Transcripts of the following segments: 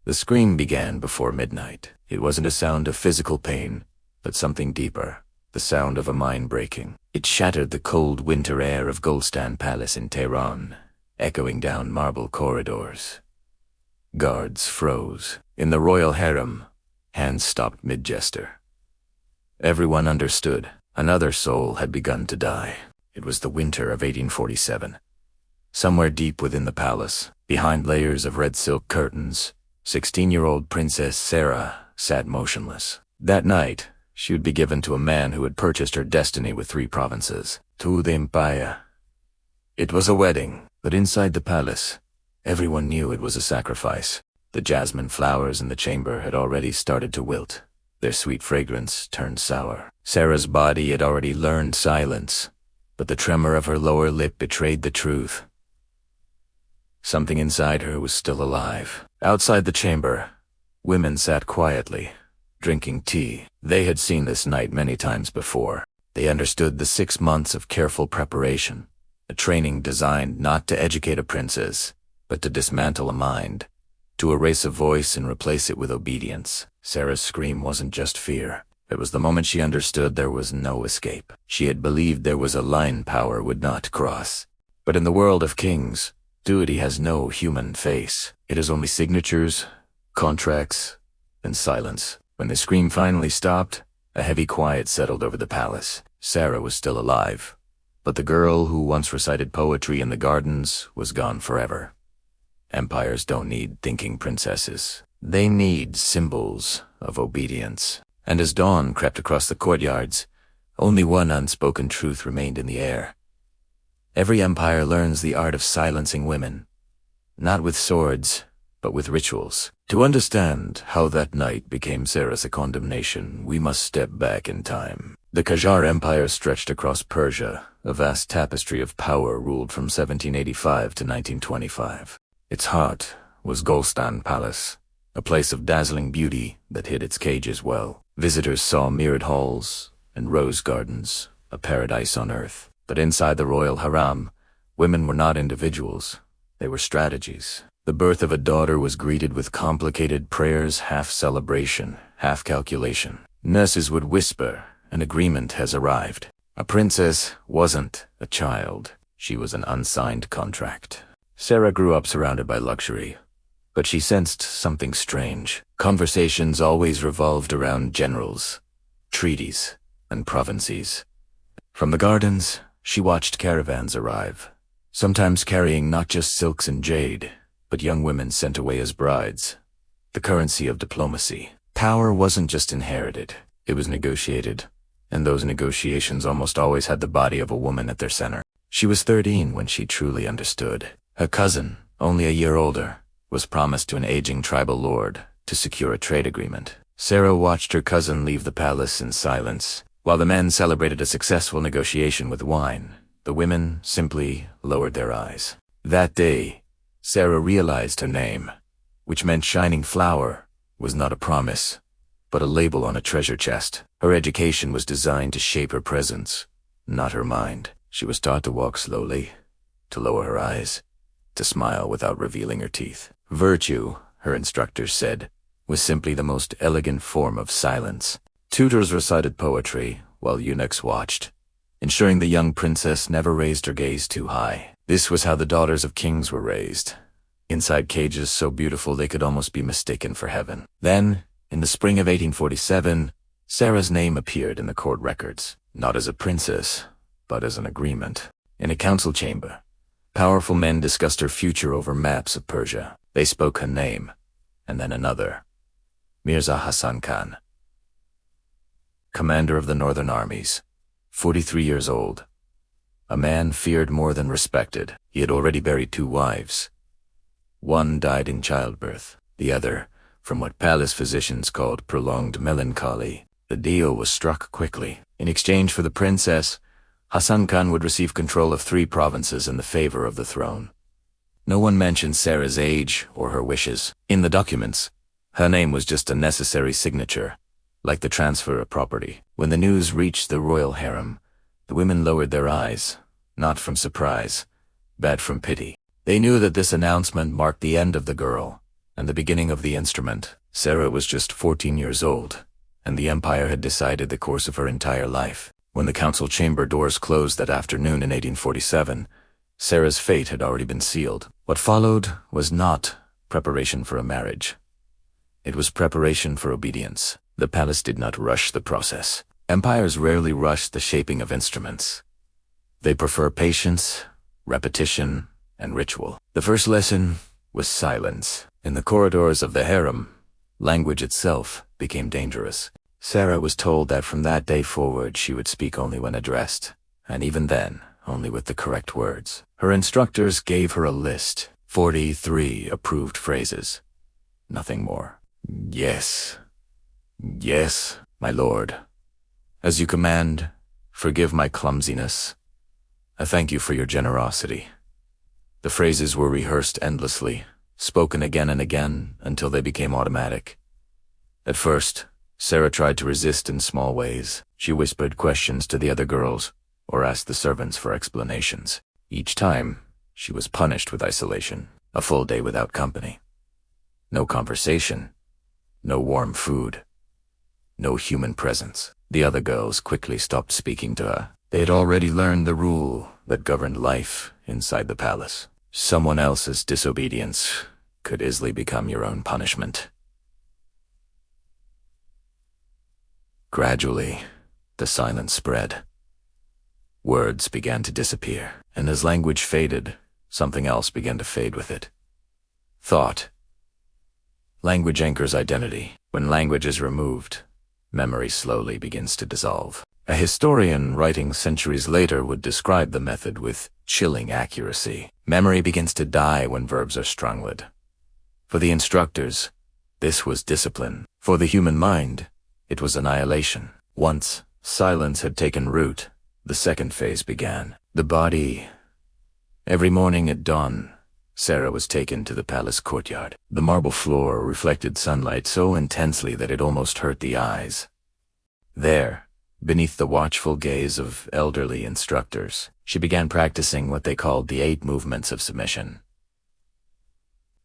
The scream began before midnight. It wasn't a sound of physical pain, but something deeper, the sound of a mind breaking. It shattered the cold winter air of Golestan Palace in Tehran, echoing down marble corridors. Guards froze. In the royal harem, hands stopped mid-gesture. Everyone understood. Another soul had begun to die. It was the winter of 1847. Somewhere deep within the palace, behind layers of red silk curtains, 16-year-old Princess Sara sat motionless. That night, she would be given to a man who had purchased her destiny with 3 provinces, to the empire. It was a wedding, but inside the palace, everyone knew it was a sacrifice. The jasmine flowers in the chamber had already started to wilt. Their sweet fragrance turned sour. Sara's body had already learned silence, but the tremor of her lower lip betrayed the truth. Something inside her was still alive. Outside the chamber, women sat quietly, drinking tea. They had seen this night many times before. They understood the 6 months of careful preparation, a training designed not to educate a princess, but to dismantle a mind, to erase a voice and replace it with obedience. Sara's scream wasn't just fear. It was the moment she understood there was no escape. She had believed there was a line power would not cross. But in the world of kings, duty has no human face. It is only signatures, contracts, and silence. When the scream finally stopped, a heavy quiet settled over the palace. Sara was still alive, but the girl who once recited poetry in the gardens was gone forever. Empires don't need thinking princesses. They need symbols of obedience. And as dawn crept across the courtyards, only one unspoken truth remained in the air. Every empire learns the art of silencing women, not with swords, but with rituals. To understand how that night became Sara's condemnation, we must step back in time. The Qajar Empire stretched across Persia, a vast tapestry of power ruled from 1785 to 1925. Its heart was Golestan Palace, a place of dazzling beauty that hid its cages well. Visitors saw mirrored halls and rose gardens, a paradise on earth. But inside the royal harem, women were not individuals. They were strategies. The birth of a daughter was greeted with complicated prayers, half celebration, half calculation. Nurses would whisper, "An agreement has arrived." A princess wasn't a child. She was an unsigned contract. Sara grew up surrounded by luxury, but she sensed something strange. Conversations always revolved around generals, treaties, and provinces. From the gardens, she watched caravans arrive, sometimes carrying not just silks and jade, but young women sent away as brides, the currency of diplomacy. Power wasn't just inherited, it was negotiated, and those negotiations almost always had the body of a woman at their center. She was 13 when she truly understood. Her cousin, only a year older, was promised to an aging tribal lord to secure a trade agreement. Sara watched her cousin leave the palace in silence. While the men celebrated a successful negotiation with wine, the women simply lowered their eyes. That day, Sara realized her name, which meant shining flower, was not a promise, but a label on a treasure chest. Her education was designed to shape her presence, not her mind. She was taught to walk slowly, to lower her eyes, to smile without revealing her teeth. Virtue, her instructors said, was simply the most elegant form of silence. Tutors recited poetry, while eunuchs watched, ensuring the young princess never raised her gaze too high. This was how the daughters of kings were raised, inside cages so beautiful they could almost be mistaken for heaven. Then, in the spring of 1847, Sara's name appeared in the court records, not as a princess, but as an agreement. In a council chamber, powerful men discussed her future over maps of Persia. They spoke her name, and then another, Mirza Hassan Khan, commander of the northern armies, 43 years old. A man feared more than respected. He had already buried 2 wives. One died in childbirth, the other from what palace physicians called prolonged melancholy. The deal was struck quickly. In exchange for the princess, Hassan Khan would receive control of 3 provinces in the favor of the throne. No one mentioned Sara's age or her wishes. In the documents, her name was just a necessary signature, like the transfer of property. When the news reached the royal harem, the women lowered their eyes, not from surprise, but from pity. They knew that this announcement marked the end of the girl, and the beginning of the instrument. Sara was just 14 years old, and the Empire had decided the course of her entire life. When the council chamber doors closed that afternoon in 1847, Sara's fate had already been sealed. What followed was not preparation for a marriage. It was preparation for obedience. The palace did not rush the process. Empires rarely rush the shaping of instruments. They prefer patience, repetition, and ritual. The first lesson was silence. In the corridors of the harem, language itself became dangerous. Sara was told that from that day forward she would speak only when addressed, and even then, only with the correct words. Her instructors gave her a list, 43 approved phrases. Nothing more. Yes. Yes, my lord. As you command, forgive my clumsiness. I thank you for your generosity. The phrases were rehearsed endlessly, spoken again and again until they became automatic. At first, Sara tried to resist in small ways. She whispered questions to the other girls or asked the servants for explanations. Each time, she was punished with isolation, a full day without company. No conversation, no warm food, no human presence. The other girls quickly stopped speaking to her. They had already learned the rule that governed life inside the palace. Someone else's disobedience could easily become your own punishment. Gradually, the silence spread. Words began to disappear, and as language faded, something else began to fade with it. Thought. Language anchors identity. When language is removed, memory slowly begins to dissolve. A historian writing centuries later would describe the method with chilling accuracy. Memory begins to die when verbs are strangleed. For the instructors, this was discipline. For the human mind, it was annihilation. Once silence had taken root, the second phase began. The body. Every morning at dawn, Sara was taken to the palace courtyard. The marble floor reflected sunlight so intensely that it almost hurt the eyes. There, beneath the watchful gaze of elderly instructors, she began practicing what they called the 8 movements of submission.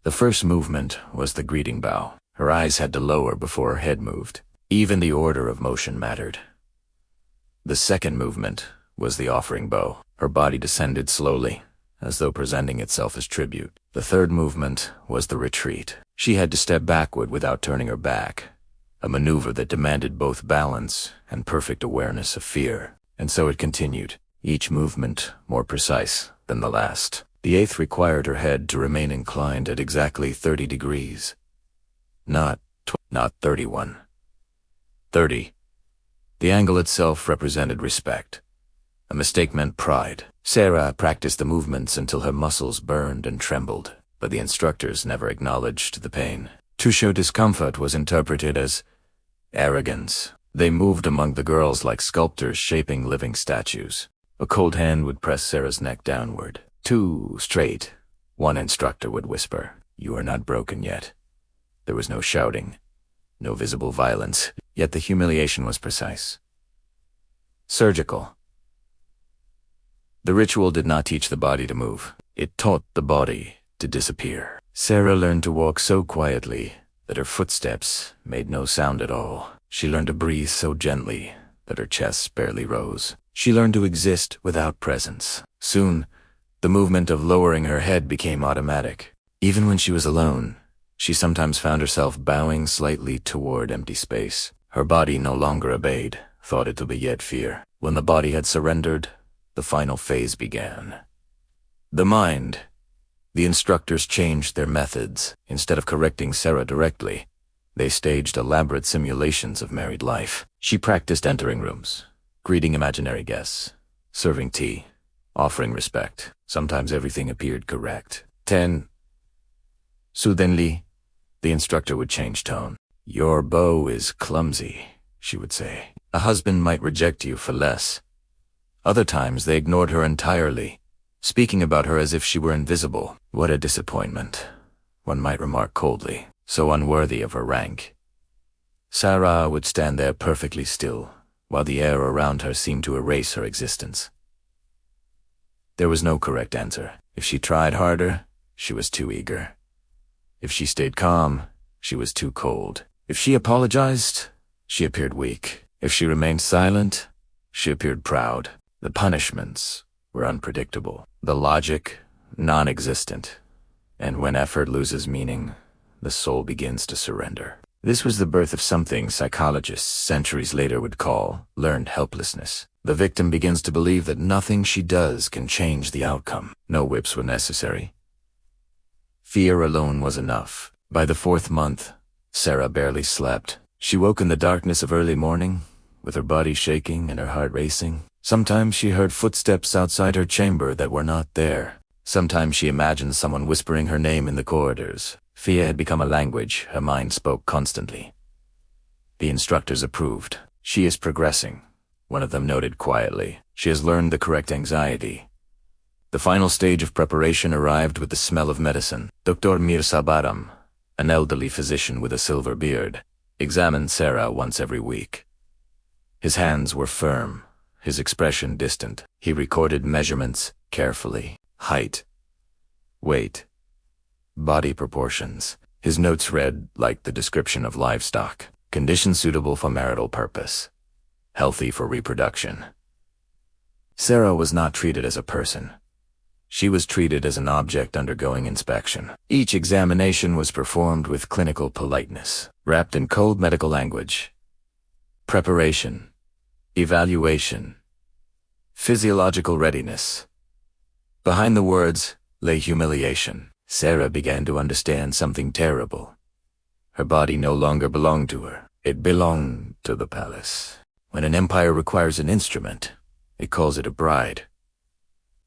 The first movement was the greeting bow. Her eyes had to lower before her head moved. Even the order of motion mattered. The second movement was the offering bow. Her body descended slowly, as though presenting itself as tribute. The third movement was the retreat. She had to step backward without turning her back, a maneuver that demanded both balance and perfect awareness of fear. And so it continued, each movement more precise than the last. The 8th required her head to remain inclined at exactly 30 degrees. Not 31. 30. The angle itself represented respect. A mistake meant pride. Sara practiced the movements until her muscles burned and trembled, but the instructors never acknowledged the pain. To show discomfort was interpreted as arrogance. They moved among the girls like sculptors shaping living statues. A cold hand would press Sara's neck downward. Too straight, one instructor would whisper, "You are not broken yet." There was no shouting, no visible violence, yet the humiliation was precise. Surgical. The ritual did not teach the body to move. It taught the body to disappear. Sara learned to walk so quietly that her footsteps made no sound at all. She learned to breathe so gently that her chest barely rose. She learned to exist without presence. Soon, the movement of lowering her head became automatic. Even when she was alone, she sometimes found herself bowing slightly toward empty space. Her body no longer obeyed, thought it to be yet fear. When the body had surrendered, the final phase began. The mind. The instructors changed their methods. Instead of correcting Sara directly, they staged elaborate simulations of married life. She practiced entering rooms, greeting imaginary guests, serving tea, offering respect. Sometimes everything appeared correct. 10. Suddenly, the instructor would change tone. "Your bow is clumsy," she would say. A husband might reject you for less. Other times they ignored her entirely, speaking about her as if she were invisible. What a disappointment, one might remark coldly, so unworthy of her rank. Sara would stand there perfectly still, while the air around her seemed to erase her existence. There was no correct answer. If she tried harder, she was too eager. If she stayed calm, she was too cold. If she apologized, she appeared weak. If she remained silent, she appeared proud. The punishments were unpredictable, the logic non-existent, and when effort loses meaning, the soul begins to surrender. This was the birth of something psychologists centuries later would call learned helplessness. The victim begins to believe that nothing she does can change the outcome. No whips were necessary. Fear alone was enough. By the 4th month, Sara barely slept. She woke in the darkness of early morning, with her body shaking and her heart racing. Sometimes she heard footsteps outside her chamber that were not there. Sometimes she imagined someone whispering her name in the corridors. Fear had become a language her mind spoke constantly. The instructors approved. "She is progressing," one of them noted quietly. "She has learned the correct anxiety." The final stage of preparation arrived with the smell of medicine. Dr. Mirza Baram, an elderly physician with a silver beard, examined Sara once every week. His hands were firm, his expression distant. He recorded measurements carefully: height, weight, body proportions. His notes read like the description of livestock: condition suitable for marital purpose, healthy for reproduction. Sara was not treated as a person. She was treated as an object undergoing inspection. Each examination was performed with clinical politeness, wrapped in cold medical language. Preparation, evaluation, physiological readiness. Behind the words lay humiliation. Sara began to understand something terrible. Her body no longer belonged to her. It belonged to the palace. When an empire requires an instrument, it calls it a bride.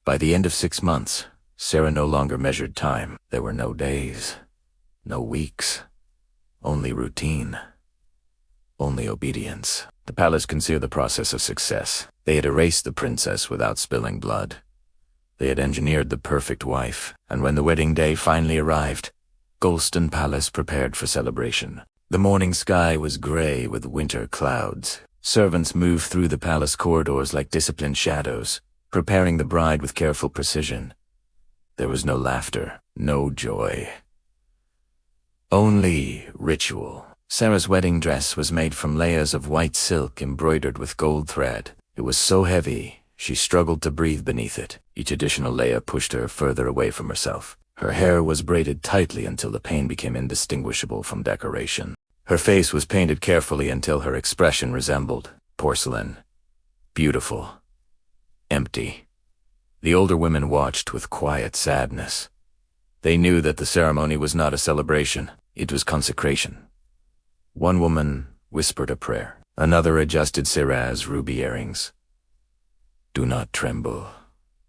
By the end of 6 months, Sara no longer measured time. There were no days, no weeks, only routine, only obedience. The palace considered the process a success. They had erased the princess without spilling blood. They had engineered the perfect wife, and when the wedding day finally arrived, Golestan Palace prepared for celebration. The morning sky was gray with winter clouds. Servants moved through the palace corridors like disciplined shadows, preparing the bride with careful precision. There was no laughter, no joy. Only ritual. Sara's wedding dress was made from layers of white silk embroidered with gold thread. It was so heavy, she struggled to breathe beneath it. Each additional layer pushed her further away from herself. Her hair was braided tightly until the pain became indistinguishable from decoration. Her face was painted carefully until her expression resembled porcelain. Beautiful. Empty. The older women watched with quiet sadness. They knew that the ceremony was not a celebration, it was consecration. One woman whispered a prayer. Another adjusted Sara's ruby earrings. "Do not tremble,"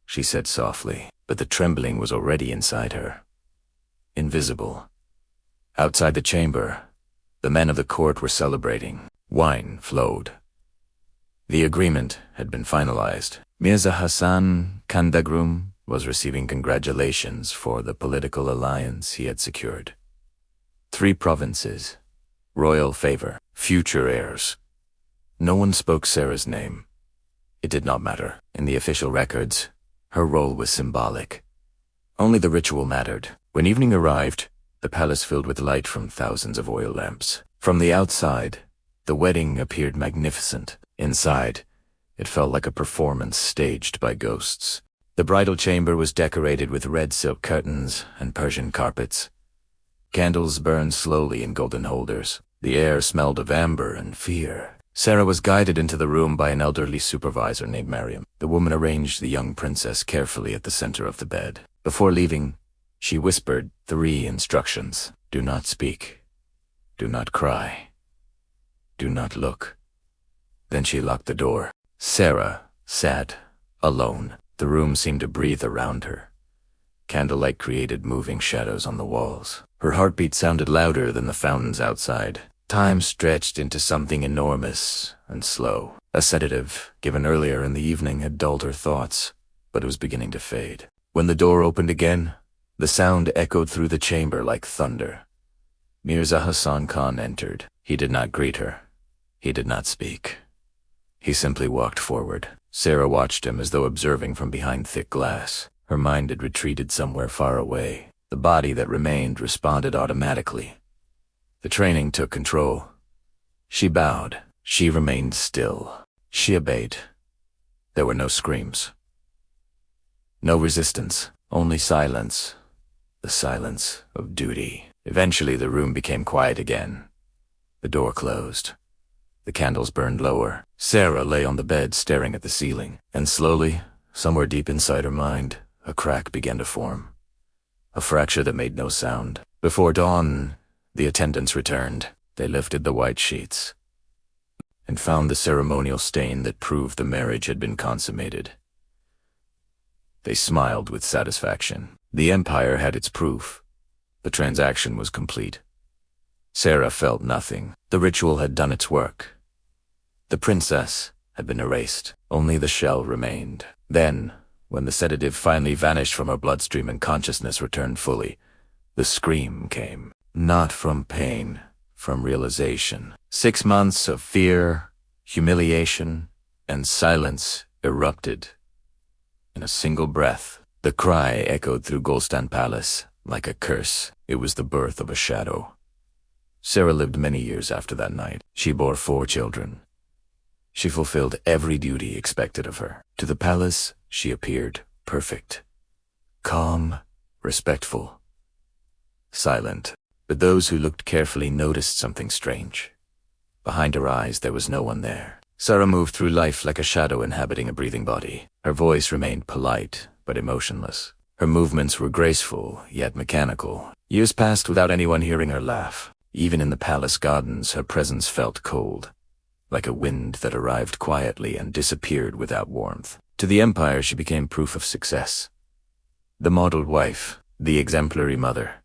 she said softly, but the trembling was already inside her. Invisible. Outside the chamber, the men of the court were celebrating. Wine flowed. The agreement had been finalized. Mirza Hassan Kandagrum was receiving congratulations for the political alliance he had secured. 3 provinces, royal favor, future heirs. No one spoke Sara's name. It did not matter. In the official records, her role was symbolic. Only the ritual mattered. When evening arrived, the palace filled with light from thousands of oil lamps. From the outside, the wedding appeared magnificent. Inside, it felt like a performance staged by ghosts. The bridal chamber was decorated with red silk curtains and Persian carpets. Candles burned slowly in golden holders. The air smelled of amber and fear. Sara was guided into the room by an elderly supervisor named Mariam. The woman arranged the young princess carefully at the center of the bed. Before leaving, she whispered 3 instructions. Do not speak. Do not cry. Do not look. Then she locked the door. Sara sat alone. The room seemed to breathe around her. Candlelight created moving shadows on the walls. Her heartbeat sounded louder than the fountains outside. Time stretched into something enormous and slow. A sedative, given earlier in the evening, had dulled her thoughts, but it was beginning to fade. When the door opened again, the sound echoed through the chamber like thunder. Mirza Hassan Khan entered. He did not greet her. He did not speak. He simply walked forward. Sara watched him as though observing from behind thick glass. Her mind had retreated somewhere far away. The body that remained responded automatically. The training took control. She bowed. She remained still. She obeyed. There were no screams. No resistance. Only silence. The silence of duty. Eventually the room became quiet again. The door closed. The candles burned lower. Sara lay on the bed staring at the ceiling, and slowly, somewhere deep inside her mind, a crack began to form. A fracture that made no sound. Before dawn, the attendants returned. They lifted the white sheets and found the ceremonial stain that proved the marriage had been consummated. They smiled with satisfaction. The empire had its proof. The transaction was complete. Sara felt nothing. The ritual had done its work. The princess had been erased. Only the shell remained. Then, when the sedative finally vanished from her bloodstream and consciousness returned fully, the scream came. Not from pain, from realization. 6 months of fear, humiliation, and silence erupted. In a single breath, the cry echoed through Golestan Palace like a curse. It was the birth of a shadow. Sara lived many years after that night. She bore 4 children. She fulfilled every duty expected of her. To the palace, she appeared perfect. Calm, respectful, silent. But those who looked carefully noticed something strange. Behind her eyes, there was no one there. Sara moved through life like a shadow inhabiting a breathing body. Her voice remained polite, but emotionless. Her movements were graceful, yet mechanical. Years passed without anyone hearing her laugh. Even in the palace gardens, her presence felt cold, like a wind that arrived quietly and disappeared without warmth. To the empire, she became proof of success. The modeled wife, the exemplary mother.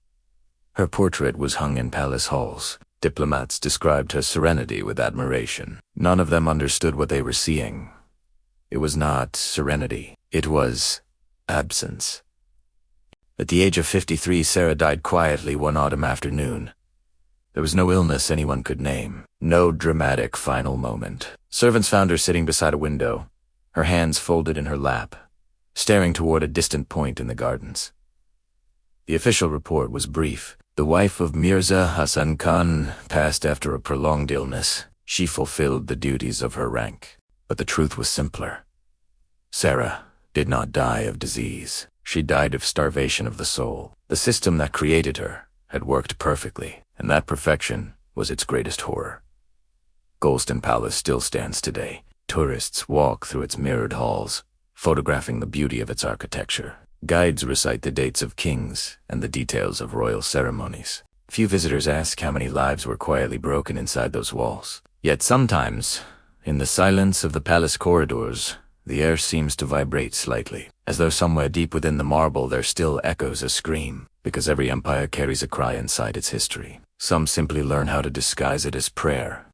Her portrait was hung in palace halls. Diplomats described her serenity with admiration. None of them understood what they were seeing. It was not serenity. It was absence. At the age of 53, Sara died quietly one autumn afternoon. There was no illness anyone could name. No dramatic final moment. Servants found her sitting beside a window, her hands folded in her lap, staring toward a distant point in the gardens. The official report was brief. The wife of Mirza Hassan Khan passed after a prolonged illness. She fulfilled the duties of her rank. But the truth was simpler. Sara did not die of disease. She died of starvation of the soul. The system that created her had worked perfectly, and that perfection was its greatest horror. Golestan Palace still stands today. Tourists walk through its mirrored halls, photographing the beauty of its architecture. Guides recite the dates of kings and the details of royal ceremonies. Few visitors ask how many lives were quietly broken inside those walls. Yet sometimes, in the silence of the palace corridors, the air seems to vibrate slightly, as though somewhere deep within the marble there still echoes a scream, because every empire carries a cry inside its history. Some simply learn how to disguise it as prayer,